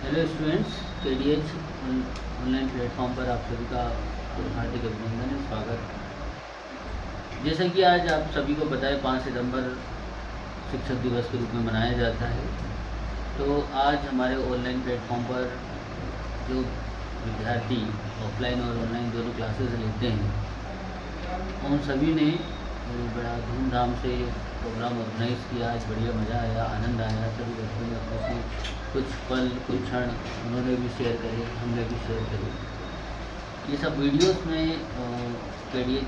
Hello students, KDH online platform पर आप सभी का हार्दिक अभिनंदन है, स्वागत। जैसा कि आज आप सभी को पता है 5 सितंबर शिक्षक दिवस के रूप में मनाया जाता है। तो आज हमारे ऑनलाइन प्लेटफॉर्म पर जो विद्यार्थी ऑफलाइन और ऑनलाइन दोनों क्लासेस लेते हैं उन सभी ने बड़ा धूमधाम से प्रोग्राम ऑर्गेनाइज़ किया। आज बढ़िया मज़ा आया, आनंद आया। सभी बच्चों ने अपने कुछ पल कुछ क्षण उन्होंने भी शेयर करे, हमने भी शेयर करे। ये सब वीडियोस में KDH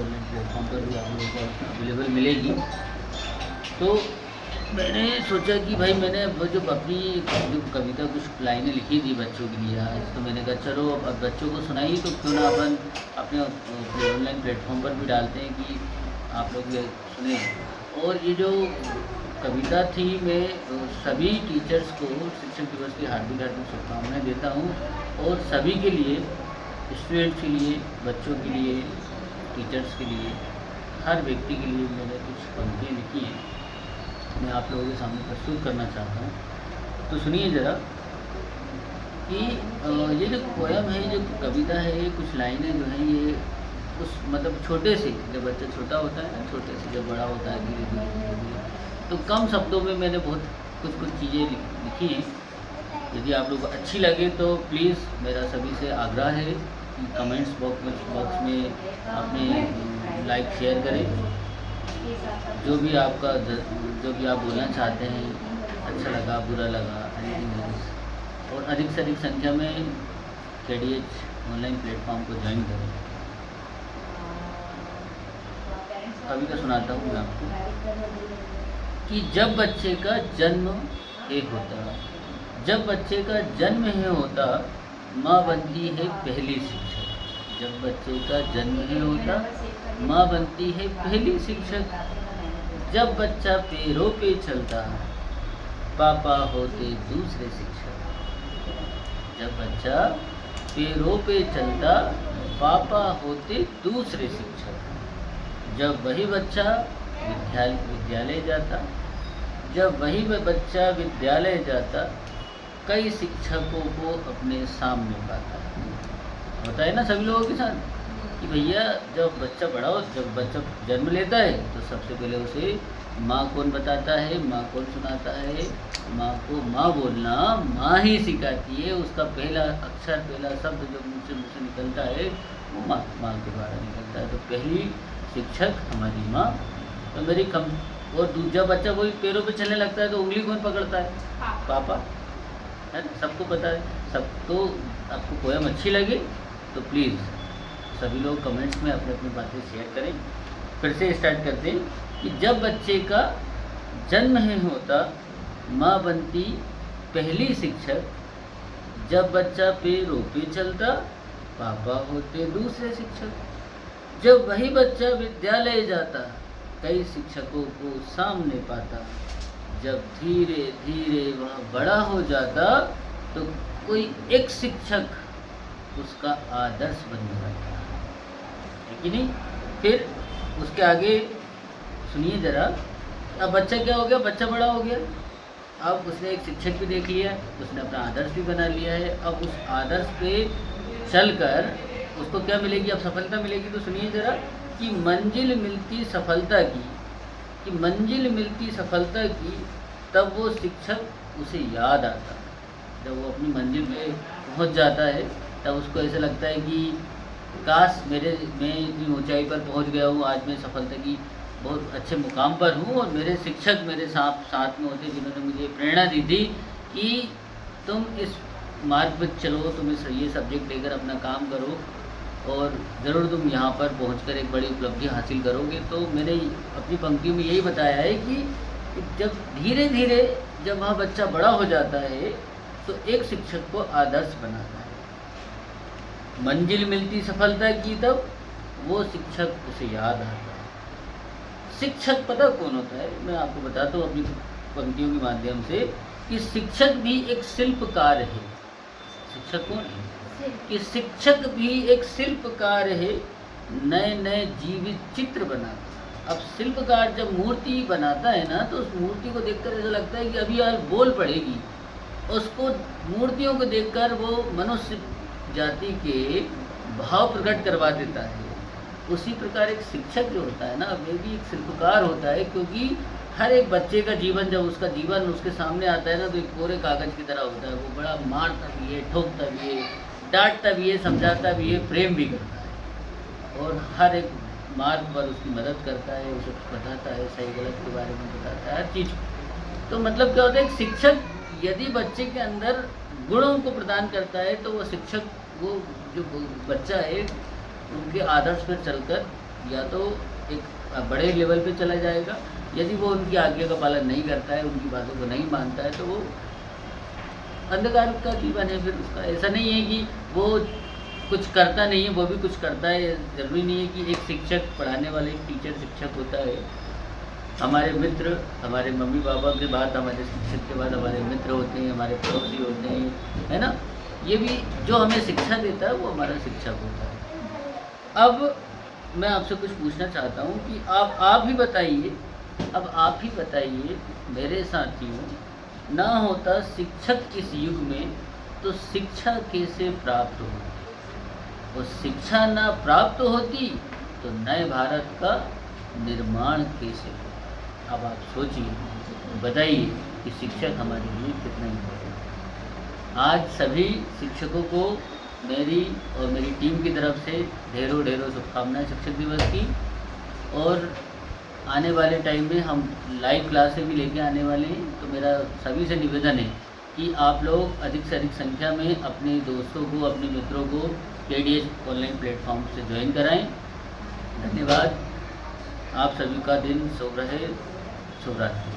ऑनलाइन प्लेटफॉर्म पर भी आप लोगों को अवेलेबल मिलेगी। तो मैंने सोचा कि भाई मैंने वो जो अपनी जो कविता कुछ लाइनें लिखी थी बच्चों के लिए आज, तो मैंने कहा चलो अब बच्चों को सुनाई तो क्यों ना अपन अपने ऑनलाइन प्लेटफॉर्म पर भी डालते हैं कि आप लोग ये सुने। और ये जो कविता थी, मैं सभी टीचर्स को शिक्षक दिवस की हार्दिक हार्दिक शुभकामनाएं देता हूँ। और सभी के लिए, स्टूडेंट्स के लिए, बच्चों के लिए, टीचर्स के लिए, हर व्यक्ति के लिए मैंने कुछ पंक्तियाँ लिखी हैं, मैं आप लोगों के सामने प्रस्तुत करना चाहता हूँ। तो सुनिए ज़रा कि ये जो पोयम है, जो कविता है, ये कुछ लाइनें जो हैं ये उस मतलब छोटे से, जब बच्चा छोटा होता है ना, छोटे से जब बड़ा होता है धीरे धीरे, तो कम शब्दों में मैंने बहुत कुछ चीज़ें लिखी हैं। यदि आप लोग को अच्छी लगे तो प्लीज़ मेरा सभी से आग्रह है कि कमेंट्स बॉक्स में अपने लाइक शेयर करें। जो भी आप बोलना चाहते हैं, अच्छा लगा, बुरा लगा, और अधिक से अधिक संख्या में KDH ऑनलाइन प्लेटफॉर्म को ज्वाइन करें। कविता सुनाता हूँ मैं आपको कि जब बच्चे का जन्म है होता, जब बच्चे का जन्म है होता, माँ बनती है पहली शिक्षक। जब बच्चे का जन्म है होता, माँ बनती है पहली शिक्षक। जब बच्चा पैरों पे चलता, पापा होते दूसरे शिक्षक। जब बच्चा पैरों पे चलता, पापा होते दूसरे शिक्षक। जब वही बच्चा विद्यालय जाता, जब वही बच्चा विद्यालय जाता, कई शिक्षकों को अपने सामने पाता। होता है ना सभी लोगों के साथ कि भैया जब बच्चा बड़ा हो, जब बच्चा जन्म लेता है तो सबसे पहले उसे माँ कौन बताता है, माँ कौन सुनाता है। माँ को माँ बोलना माँ ही सिखाती है। उसका पहला अक्षर, पहला शब्द जो मुँह से निकलता है वो माँ के द्वारा निकलता है। तो पहली शिक्षक हमारी माँ। तो मेरी और दूसरा बच्चा वही पैरों पे चलने लगता है तो उंगली कौन पकड़ता है? पापा, है ना, सबको पता है। सब तो आपको पोयम अच्छी लगे तो प्लीज़ सभी लोग कमेंट्स में अपनी अपनी बातें शेयर करें। फिर से स्टार्ट करते हैं कि जब बच्चे का जन्म है होता, माँ बनती पहली शिक्षक। जब बच्चा पैरों पे चलता, पापा होते दूसरे शिक्षक। जब वही बच्चा विद्यालय जाता, कई शिक्षकों को सामने पाता। जब धीरे धीरे वह बड़ा हो जाता, तो कोई एक शिक्षक उसका आदर्श बन जाता है कि नहीं। फिर उसके आगे सुनिए ज़रा। अब बच्चा क्या हो गया? बच्चा बड़ा हो गया। अब उसने एक शिक्षक भी देख लिया, उसने अपना आदर्श भी बना लिया है। अब उस आदर्श पे चलकर उसको क्या मिलेगी? अब सफलता मिलेगी। तो सुनिए ज़रा कि मंजिल मिलती सफलता की, कि मंजिल मिलती सफलता की, तब वो शिक्षक उसे याद आता। जब वो अपनी मंजिल पे पहुंच जाता है तब उसको ऐसा लगता है कि काश मैं इतनी ऊंचाई पर पहुंच गया हूँ, आज मैं सफलता की बहुत अच्छे मुकाम पर हूँ और मेरे शिक्षक मेरे साथ में होते जिन्होंने मुझे प्रेरणा दी थी कि तुम इस मार्ग पर चलो, तुम ये सब्जेक्ट लेकर अपना काम करो और ज़रूर तुम यहाँ पर पहुंचकर एक बड़ी उपलब्धि हासिल करोगे। तो मैंने अपनी पंक्तियों में यही बताया है कि जब धीरे धीरे जब वह बच्चा बड़ा हो जाता है तो एक शिक्षक को आदर्श बनाता है। मंजिल मिलती सफलता की, तब वो शिक्षक उसे याद आता है। शिक्षक पता कौन होता है? मैं आपको बताता हूँ अपनी पंक्तियों के माध्यम से कि शिक्षक भी एक शिल्पकार है। शिक्षक कौन है? कि शिक्षक भी एक शिल्पकार है, नए नए जीवित चित्र बनाता। अब शिल्पकार जब मूर्ति बनाता है ना, तो उस मूर्ति को देखकर ऐसा लगता है कि अभी यार बोल पड़ेगी, उसको मूर्तियों को देखकर वो मनुष्य जाति के भाव प्रकट करवा देता है। उसी प्रकार एक शिक्षक जो होता है ना, वे भी एक शिल्पकार होता है, क्योंकि हर एक बच्चे का जीवन, जब उसका जीवन उसके सामने आता है ना, तो एक कोरे कागज़ की तरह होता है। वो बड़ा मारता भी है, ठोकता भी है, डांटता भी है, समझाता भी है, प्रेम भी करता है, और हर एक मार्ग पर उसकी मदद करता है, उसे बताता है, सही गलत के बारे में बताता है, हर चीज़। तो मतलब क्या होता है, एक शिक्षक यदि बच्चे के अंदर गुणों को प्रदान करता है, तो वो शिक्षक, वो जो बच्चा है, उनके आदर्श पर चलकर या तो एक बड़े लेवल पे चला जाएगा। यदि वो उनकी आज्ञा का पालन नहीं करता है, उनकी बातों को नहीं मानता है, तो वो अंधकार का जीवन है फिर उसका। ऐसा नहीं है कि वो कुछ करता नहीं है, वो भी कुछ करता है। ज़रूरी नहीं है कि एक शिक्षक पढ़ाने वाले, एक टीचर शिक्षक होता है। हमारे मित्र, हमारे मम्मी पापा के बाद, हमारे शिक्षक के बाद हमारे मित्र होते हैं, हमारे पड़ोसी होते हैं, है ना। ये भी जो हमें शिक्षा देता है वो हमारा शिक्षक होता है। अब मैं आपसे कुछ पूछना चाहता हूँ कि आप ही बताइए, अब आप ही बताइए मेरे साथियों, ना होता शिक्षक इस युग में तो शिक्षा कैसे प्राप्त होती, और शिक्षा ना प्राप्त होती तो नए भारत का निर्माण कैसे होता। अब आप सोचिए, बताइए कि शिक्षक हमारे लिए कितना इम्पोर्टेंट है। आज सभी शिक्षकों को मेरी और मेरी टीम की तरफ से ढेरों ढेरों शुभकामनाएं शिक्षक दिवस की। और आने वाले टाइम में हम लाइव क्लासें भी लेके आने वाले हैं, तो मेरा सभी से निवेदन है कि आप लोग अधिक से अधिक संख्या में अपने दोस्तों को, अपने मित्रों को KDH ऑनलाइन प्लेटफॉर्म से ज्वाइन कराएं। धन्यवाद। आप सभी का दिन शुभ रहे। शुभ रात्रि।